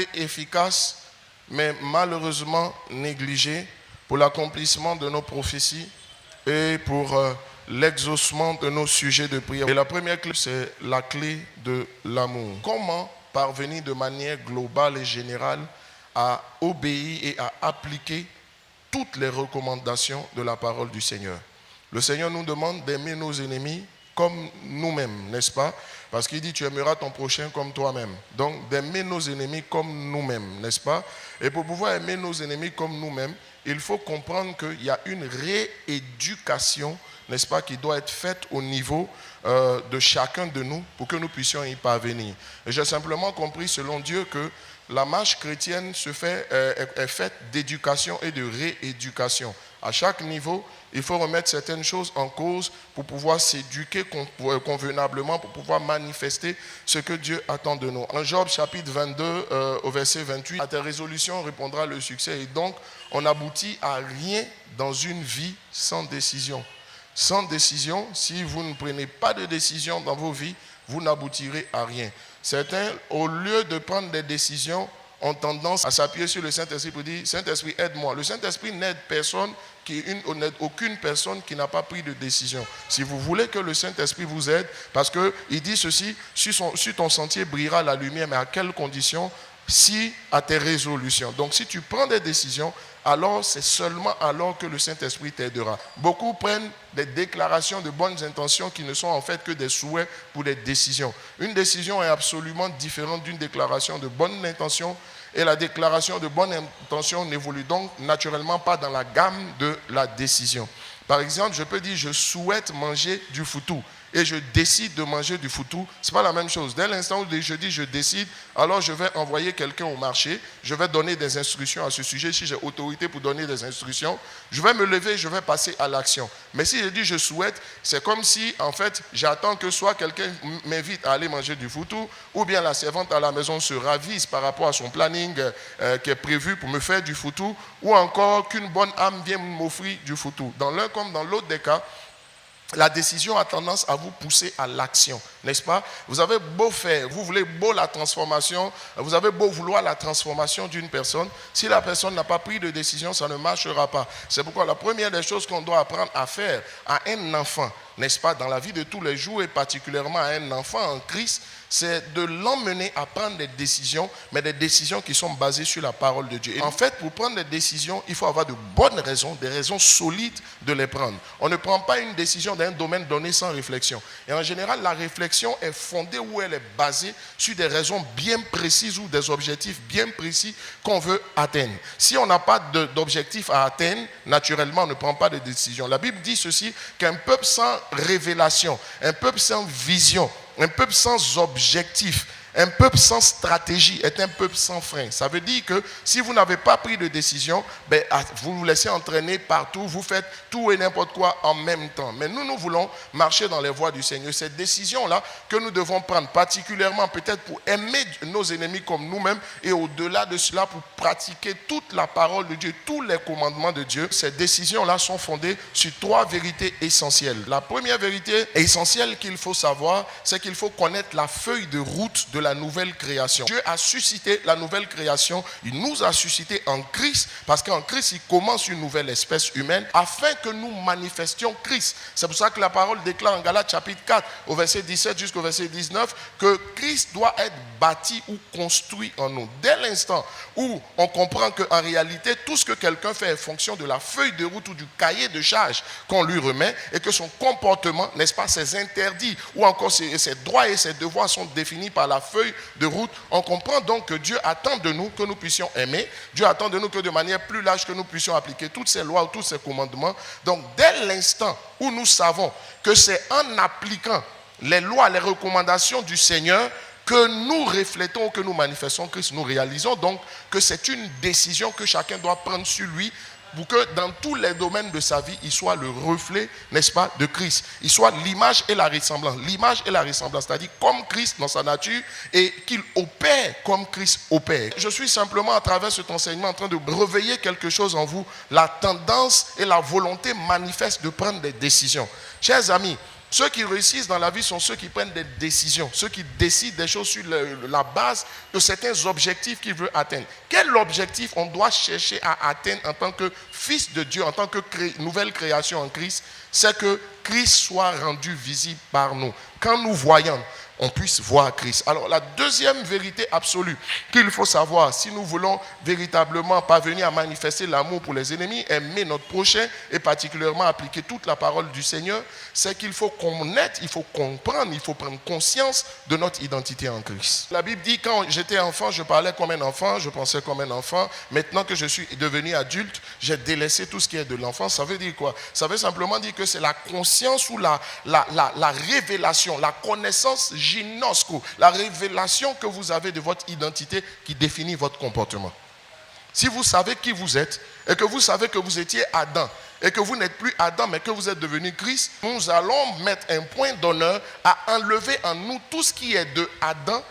clé efficace, mais malheureusement négligée pour l'accomplissement de nos prophéties et pour l'exaucement de nos sujets de prière. Et la première clé, c'est la clé de l'amour. Comment parvenir de manière globale et générale à obéir et à appliquer toutes les recommandations de la parole du Seigneur? Le Seigneur nous demande d'aimer nos ennemis comme nous-mêmes, n'est-ce pas? Parce qu'il dit, tu aimeras ton prochain comme toi-même. Donc, d'aimer nos ennemis comme nous-mêmes, n'est-ce pas? Et pour pouvoir aimer nos ennemis comme nous-mêmes, il faut comprendre qu'il y a une rééducation, n'est-ce pas, qui doit être faite au niveau de chacun de nous pour que nous puissions y parvenir. Et j'ai simplement compris, selon Dieu, que la marche chrétienne est faite d'éducation et de rééducation. À chaque niveau, il faut remettre certaines choses en cause pour pouvoir s'éduquer convenablement, pour pouvoir manifester ce que Dieu attend de nous. En Job chapitre 22, au verset 28, à tes résolutions répondra le succès. Et donc, on n'aboutit à rien dans une vie sans décision. Sans décision, si vous ne prenez pas de décision dans vos vies, vous n'aboutirez à rien. Certains, au lieu de prendre des décisions, ont tendance à s'appuyer sur le Saint-Esprit pour dire « Saint-Esprit, aide-moi ». Le Saint-Esprit n'aide personne, n'aide aucune personne qui n'a pas pris de décision. Si vous voulez que le Saint-Esprit vous aide, parce qu'il dit ceci, sur ton sentier brillera la lumière, mais à quelles conditions? Si à tes résolutions. Donc si tu prends des décisions, alors c'est seulement alors que le Saint-Esprit t'aidera. Beaucoup prennent des déclarations de bonnes intentions qui ne sont en fait que des souhaits pour des décisions. Une décision est absolument différente d'une déclaration de bonne intention, et la déclaration de bonne intention n'évolue donc naturellement pas dans la gamme de la décision. Par exemple, je peux dire je souhaite manger du foutou et je décide de manger du foutou, ce n'est pas la même chose. Dès l'instant où je dis je décide, alors je vais envoyer quelqu'un au marché, je vais donner des instructions à ce sujet. Si j'ai autorité pour donner des instructions, je vais me lever, je vais passer à l'action. Mais si je dis je souhaite, c'est comme si en fait j'attends que soit quelqu'un m'invite à aller manger du foutou, ou bien la servante à la maison se ravise par rapport à son planning qui est prévu pour me faire du foutou, ou encore qu'une bonne âme vienne m'offrir du foutou. Dans l'un comme dans l'autre des cas, la décision a tendance à vous pousser à l'action, n'est-ce pas? Vous avez beau faire, vous voulez beau la transformation, vous avez beau vouloir la transformation d'une personne, si la personne n'a pas pris de décision, ça ne marchera pas. C'est pourquoi la première des choses qu'on doit apprendre à faire à un enfant, n'est-ce pas, dans la vie de tous les jours et particulièrement à un enfant en Christ, c'est de l'emmener à prendre des décisions, mais des décisions qui sont basées sur la parole de Dieu. Et en fait, pour prendre des décisions, il faut avoir de bonnes raisons, des raisons solides de les prendre. On ne prend pas une décision dans un domaine donné sans réflexion. Et en général, la réflexion est fondée ou elle est basée sur des raisons bien précises ou des objectifs bien précis qu'on veut atteindre. Si on n'a pas d'objectif à atteindre, naturellement, on ne prend pas de décision. La Bible dit ceci, qu'un peuple sans révélation, un peuple sans vision, un peuple sans objectif, un peuple sans stratégie est un peuple sans frein. Ça veut dire que si vous n'avez pas pris de décision, vous vous laissez entraîner partout, vous faites tout et n'importe quoi en même temps. Mais nous voulons marcher dans les voies du Seigneur. Cette décision-là que nous devons prendre, particulièrement peut-être pour aimer nos ennemis comme nous-mêmes, et au-delà de cela, pour pratiquer toute la parole de Dieu, tous les commandements de Dieu, ces décisions-là sont fondées sur 3 vérités essentielles. La première vérité essentielle qu'il faut savoir, c'est qu'il faut connaître la feuille de route de la nouvelle création. Dieu a suscité la nouvelle création, il nous a suscité en Christ, parce qu'en Christ, il commence une nouvelle espèce humaine, afin que nous manifestions Christ. C'est pour ça que la parole déclare en Galates chapitre 4, au verset 17 jusqu'au verset 19, que Christ doit être bâti ou construit en nous. Dès l'instant où on comprend qu'en réalité, tout ce que quelqu'un fait est fonction de la feuille de route ou du cahier de charge qu'on lui remet, et que son comportement, n'est-ce pas, ses interdits, ou encore ses droits et ses devoirs sont définis par la feuille de route, on comprend donc que Dieu attend de nous que nous puissions aimer. Dieu attend de nous que de manière plus large que nous puissions appliquer toutes ces lois ou tous ces commandements. Donc dès l'instant où nous savons que c'est en appliquant les lois, les recommandations du Seigneur que nous reflétons, que nous manifestons Christ, nous réalisons donc que c'est une décision que chacun doit prendre sur lui, pour que dans tous les domaines de sa vie, il soit le reflet, n'est-ce pas, de Christ. Il soit l'image et la ressemblance. L'image et la ressemblance, c'est-à-dire comme Christ dans sa nature, et qu'il opère comme Christ opère. Je suis simplement à travers cet enseignement en train de réveiller quelque chose en vous, la tendance et la volonté manifeste de prendre des décisions. Chers amis, Ceux qui réussissent dans la vie sont ceux qui prennent des décisions, ceux qui décident des choses sur la base de certains objectifs qu'ils veulent atteindre. Quel objectif on doit chercher à atteindre en tant que fils de Dieu, en tant que nouvelle création en Christ? C'est que Christ soit rendu visible par nous. Quand nous voyons, on puisse voir Christ. Alors la deuxième vérité absolue qu'il faut savoir, si nous voulons véritablement parvenir à manifester l'amour pour les ennemis, aimer notre prochain et particulièrement appliquer toute la parole du Seigneur, c'est qu'il faut connaître, il faut comprendre, il faut prendre conscience de notre identité en Christ. La Bible dit, quand j'étais enfant, je parlais comme un enfant, je pensais comme un enfant. Maintenant que je suis devenu adulte, j'ai délaissé tout ce qui est de l'enfance. Ça veut dire quoi? Ça veut simplement dire que c'est la conscience ou la révélation, la connaissance ginosko, la révélation que vous avez de votre identité qui définit votre comportement. Si vous savez qui vous êtes et que vous savez que vous étiez Adam et que vous n'êtes plus Adam mais que vous êtes devenu Christ, nous allons mettre un point d'honneur à enlever en nous tout ce qui est de Adam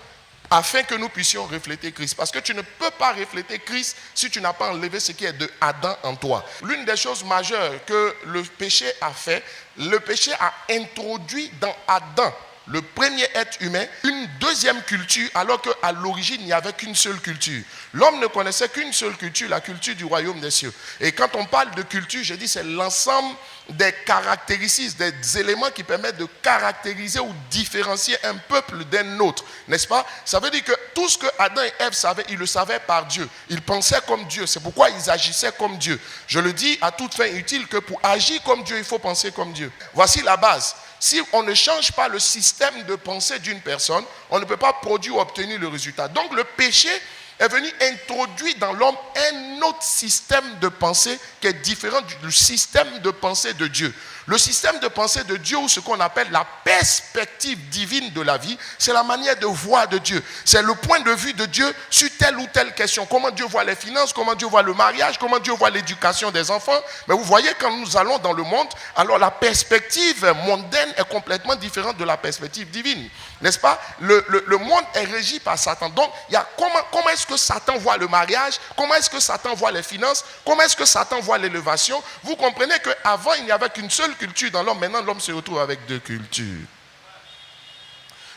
afin que nous puissions refléter Christ. Parce que tu ne peux pas refléter Christ si tu n'as pas enlevé ce qui est de Adam en toi. L'une des choses majeures que le péché a fait, le péché a introduit dans Adam, le premier être humain, une deuxième culture, alors qu'à l'origine, il n'y avait qu'une seule culture. L'homme ne connaissait qu'une seule culture, la culture du royaume des cieux. Et quand on parle de culture, je dis c'est l'ensemble des caractéristiques, des éléments qui permettent de caractériser ou différencier un peuple d'un autre, n'est-ce pas? Ça veut dire que tout ce que Adam et Ève savaient, ils le savaient par Dieu. Ils pensaient comme Dieu, c'est pourquoi ils agissaient comme Dieu. Je le dis à toute fin utile que pour agir comme Dieu, il faut penser comme Dieu. Voici la base. Si on ne change pas le système de pensée d'une personne, on ne peut pas produire ou obtenir le résultat. Donc le péché est venu introduire dans l'homme un autre système de pensée qui est différent du système de pensée de Dieu. Le système de pensée de Dieu, ou ce qu'on appelle la perspective divine de la vie, c'est la manière de voir de Dieu. C'est le point de vue de Dieu sur telle ou telle question. Comment Dieu voit les finances, comment Dieu voit le mariage, comment Dieu voit l'éducation des enfants. Mais vous voyez, quand nous allons dans le monde, alors la perspective mondaine est complètement différente de la perspective divine. N'est-ce pas? Le monde est régi par Satan. Donc, il y a comment est-ce que Satan voit le mariage? Comment est-ce que Satan voit les finances? Comment est-ce que Satan voit l'élévation? Vous comprenez qu'avant, il n'y avait qu'une seule culture dans l'homme. Maintenant, l'homme se retrouve avec deux cultures.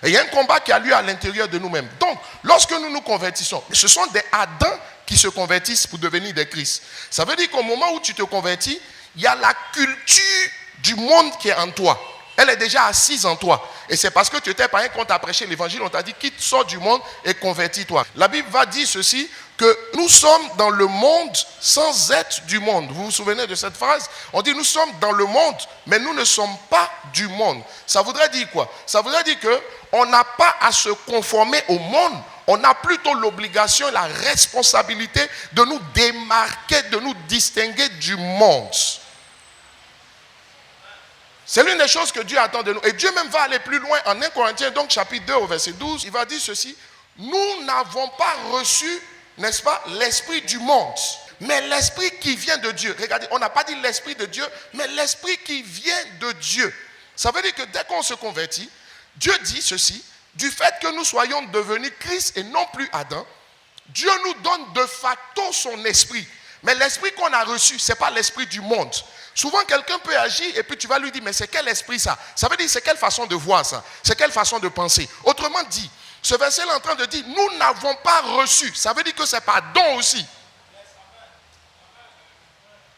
Et il y a un combat qui a lieu à l'intérieur de nous-mêmes. Donc, lorsque nous nous convertissons, ce sont des Adams qui se convertissent pour devenir des Christ. Ça veut dire qu'au moment où tu te convertis, il y a la culture du monde qui est en toi. Elle est déjà assise en toi. Et c'est parce que tu étais païen qu'on t'a prêché l'évangile, on t'a dit quitte, sors du monde et convertis-toi. La Bible va dire ceci, que nous sommes dans le monde sans être du monde. Vous vous souvenez de cette phrase? On dit nous sommes dans le monde, mais nous ne sommes pas du monde. Ça voudrait dire quoi? Ça voudrait dire qu'on n'a pas à se conformer au monde. On a plutôt l'obligation et la responsabilité de nous démarquer, de nous distinguer du monde. C'est l'une des choses que Dieu attend de nous. Et Dieu même va aller plus loin en 1 Corinthiens, donc chapitre 2 au verset 12. Il va dire ceci. Nous n'avons pas reçu, n'est-ce pas, l'esprit du monde, mais l'esprit qui vient de Dieu. Regardez, on n'a pas dit l'esprit de Dieu, mais l'esprit qui vient de Dieu. Ça veut dire que dès qu'on se convertit, Dieu dit ceci. Du fait que nous soyons devenus Christ et non plus Adam, Dieu nous donne de facto son esprit. Mais l'esprit qu'on a reçu, ce n'est pas l'esprit du monde. Souvent, quelqu'un peut agir et puis tu vas lui dire, mais c'est quel esprit ça? Ça veut dire, c'est quelle façon de voir ça? C'est quelle façon de penser? Autrement dit, ce verset est en train de dire, nous n'avons pas reçu. Ça veut dire que ce n'est pas don aussi.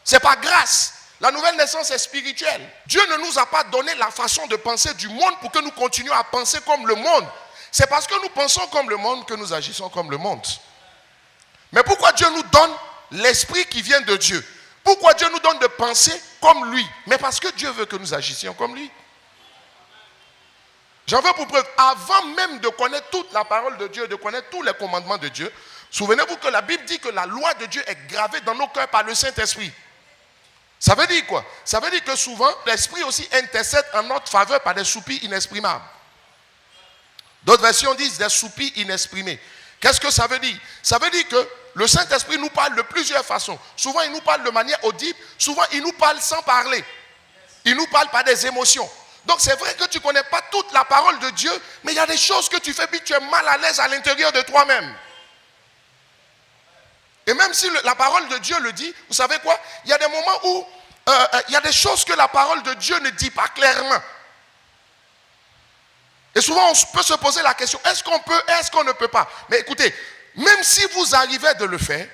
Ce n'est pas grâce. La nouvelle naissance est spirituelle. Dieu ne nous a pas donné la façon de penser du monde pour que nous continuions à penser comme le monde. C'est parce que nous pensons comme le monde que nous agissons comme le monde. Mais pourquoi Dieu nous donne l'esprit qui vient de Dieu? Pourquoi Dieu nous donne de penser comme lui? Mais parce que Dieu veut que nous agissions comme lui. J'en veux pour preuve, avant même de connaître toute la parole de Dieu, de connaître tous les commandements de Dieu, souvenez-vous que la Bible dit que la loi de Dieu est gravée dans nos cœurs par le Saint-Esprit. Ça veut dire quoi? Ça veut dire que souvent, l'Esprit aussi intercède en notre faveur par des soupirs inexprimables. D'autres versions disent des soupirs inexprimés. Qu'est-ce que ça veut dire? Ça veut dire que le Saint-Esprit nous parle de plusieurs façons. Souvent, il nous parle de manière audible. Souvent, il nous parle sans parler. Il nous parle par des émotions. Donc, c'est vrai que tu ne connais pas toute la parole de Dieu, mais il y a des choses que tu fais puis tu es mal à l'aise à l'intérieur de toi-même. Et même si la parole de Dieu le dit, vous savez quoi? Il y a des moments où il y a des choses que la parole de Dieu ne dit pas clairement. Et souvent, on peut se poser la question, est-ce qu'on peut, est-ce qu'on ne peut pas? Mais écoutez, même si vous arrivez de le faire,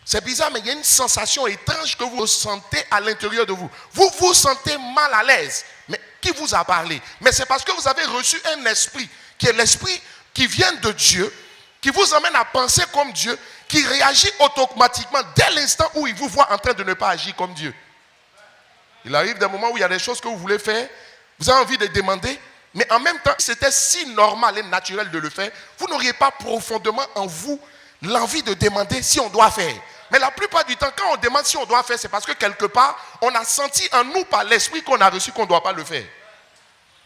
c'est bizarre, mais il y a une sensation étrange que vous ressentez à l'intérieur de vous. Vous vous sentez mal à l'aise. Mais qui vous a parlé? Mais c'est parce que vous avez reçu un esprit, qui est l'esprit qui vient de Dieu, qui vous amène à penser comme Dieu, qui réagit automatiquement dès l'instant où il vous voit en train de ne pas agir comme Dieu. Il arrive des moments où il y a des choses que vous voulez faire, vous avez envie de demander, mais en même temps, c'était si normal et naturel de le faire, vous n'auriez pas profondément en vous l'envie de demander si on doit faire. Mais la plupart du temps, quand on demande si on doit faire, c'est parce que quelque part, on a senti en nous par l'esprit qu'on a reçu qu'on ne doit pas le faire.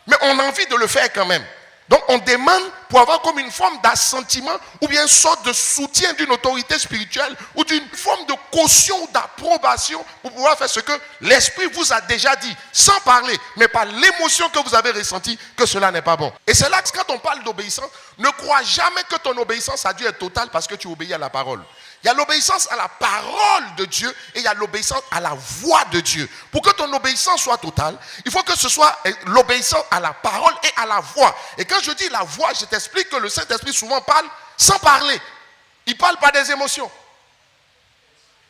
Mais on a envie de le faire quand même. Donc on demande pour avoir comme une forme d'assentiment ou bien une sorte de soutien d'une autorité spirituelle ou d'une forme de caution ou d'approbation pour pouvoir faire ce que l'esprit vous a déjà dit, sans parler, mais par l'émotion que vous avez ressentie, que cela n'est pas bon. Et c'est là que quand on parle d'obéissance, ne crois jamais que ton obéissance a dû être totale parce que tu obéis à la parole. Il y a l'obéissance à la parole de Dieu et il y a l'obéissance à la voix de Dieu. Pour que ton obéissance soit totale, il faut que ce soit l'obéissance à la parole et à la voix. Et quand je dis la voix, je t'explique que le Saint-Esprit souvent parle sans parler. Il parle pas des émotions.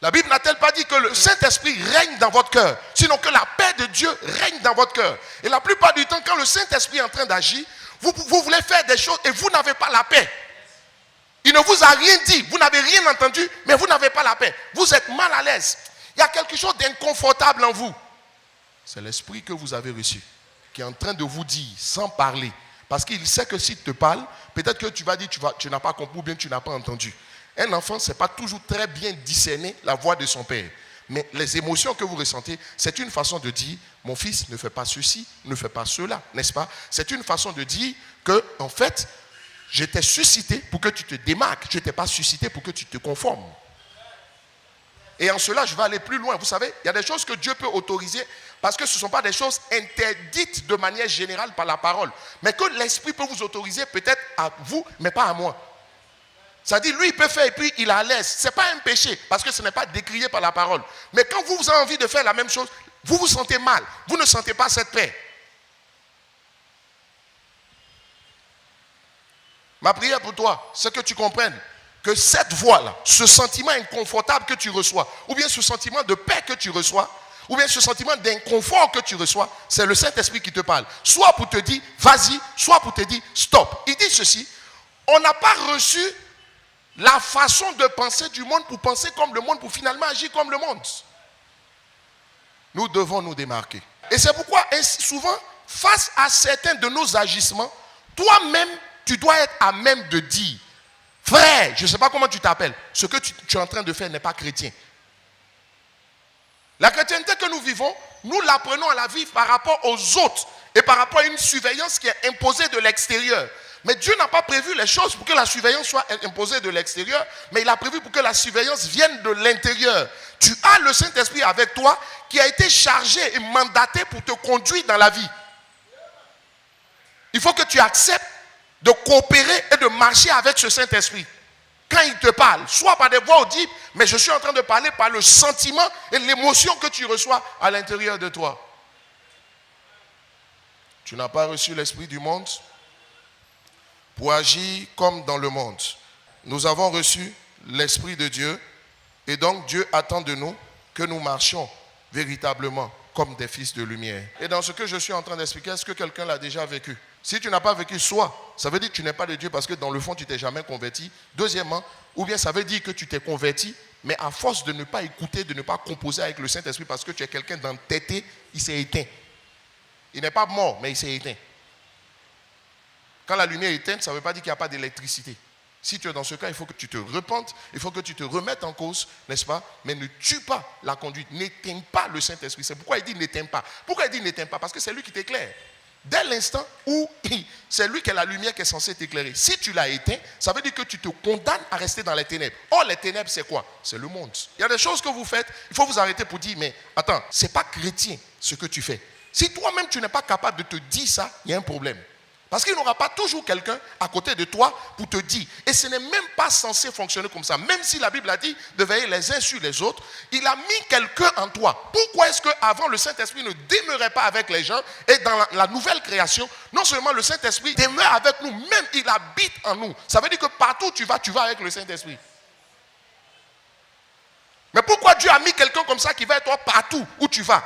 La Bible n'a-t-elle pas dit que le Saint-Esprit règne dans votre cœur, sinon que la paix de Dieu règne dans votre cœur. Et la plupart du temps, quand le Saint-Esprit est en train d'agir, vous voulez faire des choses et vous n'avez pas la paix. Il ne vous a rien dit, vous n'avez rien entendu, mais vous n'avez pas la paix. Vous êtes mal à l'aise. Il y a quelque chose d'inconfortable en vous. C'est l'esprit que vous avez reçu, qui est en train de vous dire, sans parler. Parce qu'il sait que s'il te parle, peut-être que tu vas dire, tu n'as pas compris ou bien tu n'as pas entendu. Un enfant ne sait pas toujours très bien discerner la voix de son père. Mais les émotions que vous ressentez, c'est une façon de dire, mon fils, ne fais pas ceci, ne fais pas cela, n'est-ce pas? C'est une façon de dire que, en fait, je t'ai suscité pour que tu te démarques. Je ne t'ai pas suscité pour que tu te conformes. Et en cela, je vais aller plus loin. Vous savez, il y a des choses que Dieu peut autoriser parce que ce ne sont pas des choses interdites de manière générale par la parole. Mais que l'Esprit peut vous autoriser peut-être à vous, mais pas à moi. C'est-à-dire, lui, il peut faire et puis il est à l'aise. Ce n'est pas un péché parce que ce n'est pas décrié par la parole. Mais quand vous avez envie de faire la même chose, vous vous sentez mal. Vous ne sentez pas cette paix. Ma prière pour toi, c'est que tu comprennes que cette voix-là, ce sentiment inconfortable que tu reçois, ou bien ce sentiment de paix que tu reçois, ou bien ce sentiment d'inconfort que tu reçois, c'est le Saint-Esprit qui te parle. Soit pour te dire, vas-y, soit pour te dire, stop. Il dit ceci, on n'a pas reçu la façon de penser du monde pour penser comme le monde, pour finalement agir comme le monde. Nous devons nous démarquer. Et c'est pourquoi, souvent, face à certains de nos agissements, toi-même, tu dois être à même de dire, frère, je ne sais pas comment tu t'appelles, ce que tu es en train de faire n'est pas chrétien. La chrétienté que nous vivons, nous l'apprenons à la vivre par rapport aux autres et par rapport à une surveillance qui est imposée de l'extérieur. Mais Dieu n'a pas prévu les choses pour que la surveillance soit imposée de l'extérieur, mais il a prévu pour que la surveillance vienne de l'intérieur. Tu as le Saint-Esprit avec toi qui a été chargé et mandaté pour te conduire dans la vie. Il faut que tu acceptes de coopérer et de marcher avec ce Saint-Esprit. Quand il te parle, soit par des voix audibles, mais je suis en train de parler par le sentiment et l'émotion que tu reçois à l'intérieur de toi. Tu n'as pas reçu l'esprit du monde pour agir comme dans le monde. Nous avons reçu l'Esprit de Dieu et donc Dieu attend de nous que nous marchions véritablement comme des fils de lumière. Et dans ce que je suis en train d'expliquer, est-ce que quelqu'un l'a déjà vécu? Si tu n'as pas vécu, soit ça veut dire que tu n'es pas de Dieu parce que dans le fond, tu ne t'es jamais converti. Deuxièmement, ou bien ça veut dire que tu t'es converti, mais à force de ne pas écouter, de ne pas composer avec le Saint-Esprit parce que tu es quelqu'un d'entêté, il s'est éteint. Il n'est pas mort, mais il s'est éteint. Quand la lumière est éteinte, ça ne veut pas dire qu'il n'y a pas d'électricité. Si tu es dans ce cas, il faut que tu te repentes, il faut que tu te remettes en cause, n'est-ce pas? Mais ne tue pas la conduite, n'éteins pas le Saint-Esprit. C'est pourquoi il dit n'éteins pas. Pourquoi il dit n'éteins pas? Parce que c'est lui qui t'éclaire. Dès l'instant où c'est lui qui est la lumière qui est censée t'éclairer. Si tu l'as éteint, ça veut dire que tu te condamnes à rester dans les ténèbres. Or, les ténèbres, c'est quoi? C'est le monde. Il y a des choses que vous faites, il faut vous arrêter pour dire, mais attends, ce n'est pas chrétien ce que tu fais. Si toi-même tu n'es pas capable de te dire ça, il y a un problème. Parce qu'il n'aura pas toujours quelqu'un à côté de toi pour te dire. Et ce n'est même pas censé fonctionner comme ça. Même si la Bible a dit de veiller les uns sur les autres, il a mis quelqu'un en toi. Pourquoi est-ce qu'avant le Saint-Esprit ne demeurait pas avec les gens et dans la nouvelle création, non seulement le Saint-Esprit demeure avec nous, même il habite en nous. Ça veut dire que partout où tu vas avec le Saint-Esprit. Mais pourquoi Dieu a mis quelqu'un comme ça qui va être toi partout où tu vas?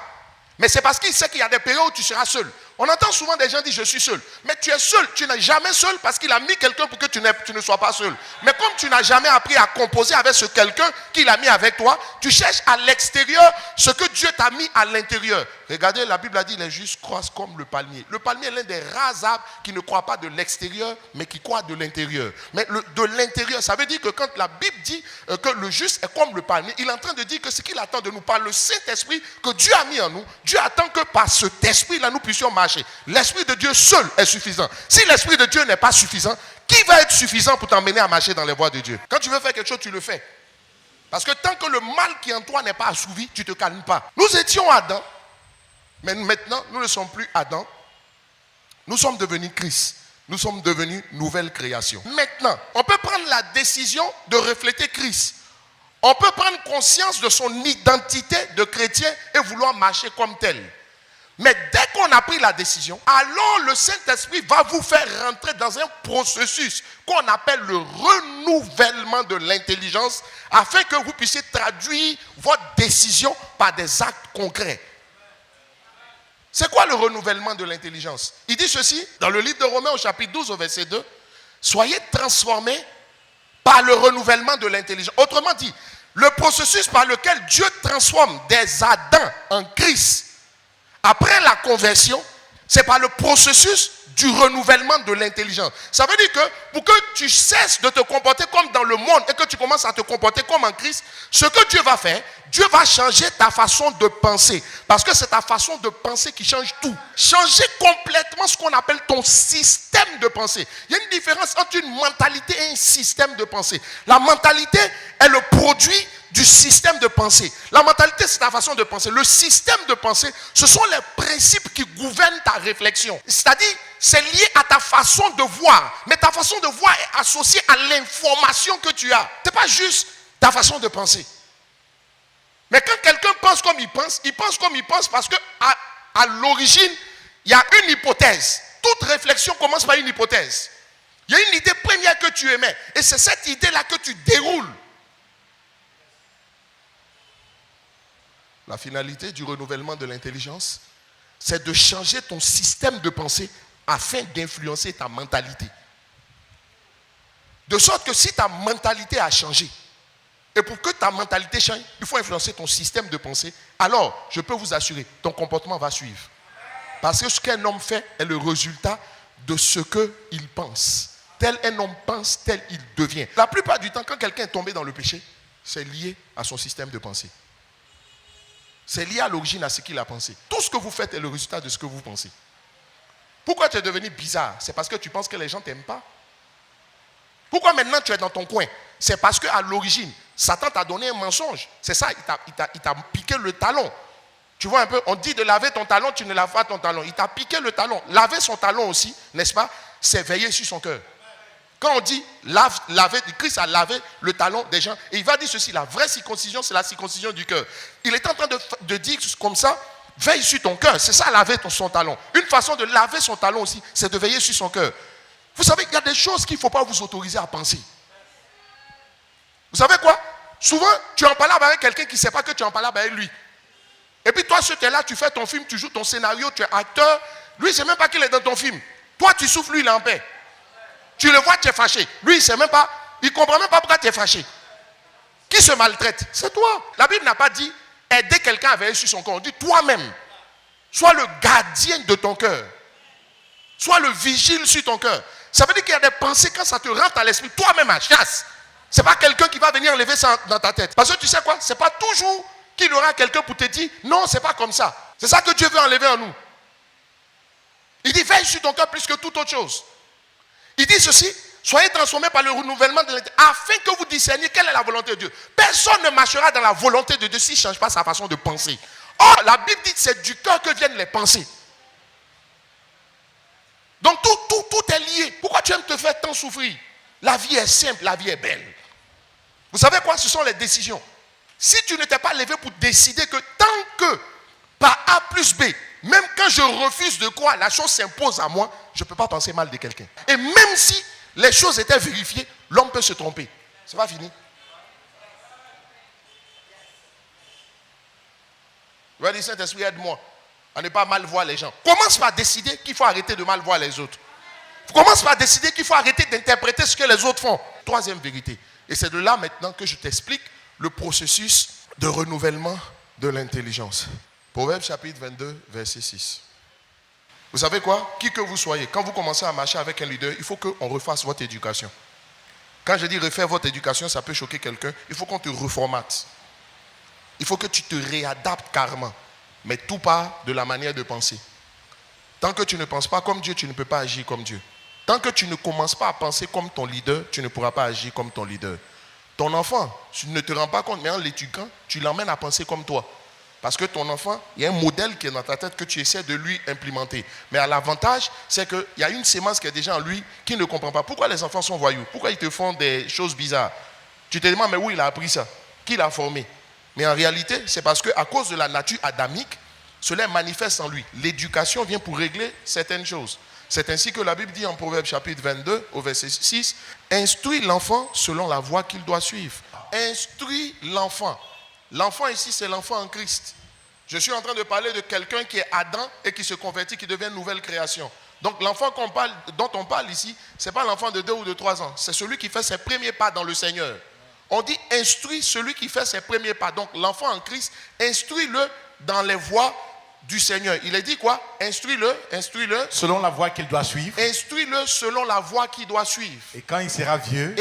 Mais c'est parce qu'il sait qu'il y a des périodes où tu seras seul. On entend souvent des gens dire je suis seul. Mais tu es seul, tu n'es jamais seul parce qu'il a mis quelqu'un pour que tu ne sois pas seul. Mais comme tu n'as jamais appris à composer avec ce quelqu'un qu'il a mis avec toi, tu cherches à l'extérieur ce que Dieu t'a mis à l'intérieur. Regardez, la Bible a dit les justes croissent comme le palmier. Le palmier est l'un des rares arbres qui ne croit pas de l'extérieur, mais qui croit de l'intérieur. Mais de l'intérieur, ça veut dire que quand la Bible dit que le juste est comme le palmier, il est en train de dire que ce qu'il attend de nous par le Saint-Esprit que Dieu a mis en nous, Dieu attend que par cet esprit-là, nous puissions marcher. L'esprit de Dieu seul est suffisant. Si l'esprit de Dieu n'est pas suffisant, qui va être suffisant pour t'emmener à marcher dans les voies de Dieu? Quand tu veux faire quelque chose, tu le fais. Parce que tant que le mal qui est en toi n'est pas assouvi, tu ne te calmes pas. Nous étions Adam, mais maintenant, nous ne sommes plus Adam. Nous sommes devenus Christ. Nous sommes devenus nouvelle création. Maintenant, on peut prendre la décision de refléter Christ. On peut prendre conscience de son identité de chrétien et vouloir marcher comme tel. Mais dès qu'on a pris la décision, alors le Saint-Esprit va vous faire rentrer dans un processus qu'on appelle le renouvellement de l'intelligence afin que vous puissiez traduire votre décision par des actes concrets. C'est quoi le renouvellement de l'intelligence? Il dit ceci dans le livre de Romains au chapitre 12 au verset 2. Soyez transformés par le renouvellement de l'intelligence. Autrement dit, le processus par lequel Dieu transforme des Adams en Christ après la conversion, c'est par le processus du renouvellement de l'intelligence. Ça veut dire que pour que tu cesses de te comporter comme dans le monde et que tu commences à te comporter comme en Christ, ce que Dieu va faire, Dieu va changer ta façon de penser. Parce que c'est ta façon de penser qui change tout. Changer complètement ce qu'on appelle ton système de pensée. Il y a une différence entre une mentalité et un système de pensée. La mentalité est le produit du système de pensée. La mentalité, c'est ta façon de penser. Le système de pensée, ce sont les principes qui gouvernent ta réflexion. C'est-à-dire, c'est lié à ta façon de voir. Mais ta façon de voir est associée à l'information que tu as. Ce n'est pas juste ta façon de penser. Mais quand quelqu'un pense comme il pense comme il pense parce qu'à l'origine, il y a une hypothèse. Toute réflexion commence par une hypothèse. Il y a une idée première que tu émets. Et c'est cette idée-là que tu déroules. La finalité du renouvellement de l'intelligence, c'est de changer ton système de pensée afin d'influencer ta mentalité. De sorte que si ta mentalité a changé, et pour que ta mentalité change, il faut influencer ton système de pensée, alors je peux vous assurer, ton comportement va suivre. Parce que ce qu'un homme fait est le résultat de ce qu'il pense. Tel un homme pense, tel il devient. La plupart du temps, quand quelqu'un est tombé dans le péché, c'est lié à son système de pensée. C'est lié à l'origine, à ce qu'il a pensé. Tout ce que vous faites est le résultat de ce que vous pensez. Pourquoi tu es devenu bizarre? C'est parce que tu penses que les gens ne t'aiment pas. Pourquoi maintenant tu es dans ton coin? C'est parce qu'à l'origine, Satan t'a donné un mensonge. C'est ça, il t'a piqué le talon. Tu vois un peu, on dit de laver ton talon, tu ne laves pas ton talon. Il t'a piqué le talon. Laver son talon aussi, n'est-ce pas? C'est veiller sur son cœur. Quand on dit laver, Christ a lavé le talon des gens. Et il va dire ceci, la vraie circoncision, c'est la circoncision du cœur. Il est en train de dire comme ça, veille sur ton cœur. C'est ça, laver son talon. Une façon de laver son talon aussi, c'est de veiller sur son cœur. Vous savez qu'il y a des choses qu'il ne faut pas vous autoriser à penser. Vous savez quoi? Souvent, tu en parles avec quelqu'un qui ne sait pas que tu en parles avec lui. Et puis toi, tu es là, tu fais ton film, tu joues ton scénario, tu es acteur. Lui, il ne sait même pas qu'il est dans ton film. Toi, tu souffles, lui, il est en paix. Tu le vois, tu es fâché. Lui, il ne comprend même pas pourquoi tu es fâché. Qui se maltraite? C'est toi. La Bible n'a pas dit aider quelqu'un à veiller sur son corps. On dit toi-même. Sois le gardien de ton cœur. Sois le vigile sur ton cœur. Ça veut dire qu'il y a des pensées, quand ça te rentre à l'esprit, toi-même à chasse. Ce n'est pas quelqu'un qui va venir enlever ça dans ta tête. Parce que tu sais quoi? Ce n'est pas toujours qu'il y aura quelqu'un pour te dire non, ce n'est pas comme ça. C'est ça que Dieu veut enlever en nous. Il dit veille sur ton cœur plus que toute autre chose. Il dit ceci, soyez transformés par le renouvellement de l'intelligence afin que vous discerniez quelle est la volonté de Dieu. Personne ne marchera dans la volonté de Dieu s'il ne change pas sa façon de penser. Or, la Bible dit que c'est du cœur que viennent les pensées. Donc tout est lié. Pourquoi tu aimes te faire tant souffrir? La vie est simple, la vie est belle. Vous savez quoi? Ce sont les décisions. Si tu ne t'es pas levé pour décider que tant que par A plus B, même quand je refuse de croire, la chose s'impose à moi, je ne peux pas penser mal de quelqu'un. Et même si les choses étaient vérifiées, l'homme peut se tromper. C'est pas fini. Je vais dire, Saint-Esprit, aide-moi à ne pas mal voir les gens. Commence par décider qu'il faut arrêter de mal voir les autres. Commence par décider qu'il faut arrêter d'interpréter ce que les autres font. Troisième vérité. Et c'est de là maintenant que je t'explique le processus de renouvellement de l'intelligence. Proverbe chapitre 22, verset 6. Vous savez quoi? Qui que vous soyez, quand vous commencez à marcher avec un leader, il faut qu'on refasse votre éducation. Quand je dis refaire votre éducation, ça peut choquer quelqu'un. Il faut qu'on te reformate. Il faut que tu te réadaptes carrément. Mais tout part de la manière de penser. Tant que tu ne penses pas comme Dieu, tu ne peux pas agir comme Dieu. Tant que tu ne commences pas à penser comme ton leader, tu ne pourras pas agir comme ton leader. Ton enfant, tu ne te rends pas compte, mais en l'éduquant, tu l'emmènes à penser comme toi. Parce que ton enfant, il y a un modèle qui est dans ta tête que tu essaies de lui implémenter. Mais à l'avantage, c'est qu'il y a une sémence qui est déjà en lui qui ne comprend pas. Pourquoi les enfants sont voyous? Pourquoi ils te font des choses bizarres? Tu te demandes, mais où il a appris ça? Qui l'a formé? Mais en réalité, c'est parce qu'à cause de la nature adamique, cela manifeste en lui. L'éducation vient pour régler certaines choses. C'est ainsi que la Bible dit en Proverbe chapitre 22 au verset 6, « Instruis l'enfant selon la voie qu'il doit suivre. » Instruis l'enfant. L'enfant ici, c'est l'enfant en Christ. Je suis en train de parler de quelqu'un qui est Adam et qui se convertit, qui devient une nouvelle création. Donc l'enfant dont on parle ici, ce n'est pas l'enfant de 2 ou de 3 ans. C'est celui qui fait ses premiers pas dans le Seigneur. On dit instruis celui qui fait ses premiers pas. Donc l'enfant en Christ, instruis-le dans les voies du Seigneur. Il est dit quoi? Instruis-le. Selon la voie qu'il doit suivre. Instruis-le selon la voie qu'il doit suivre. Et quand il sera vieux.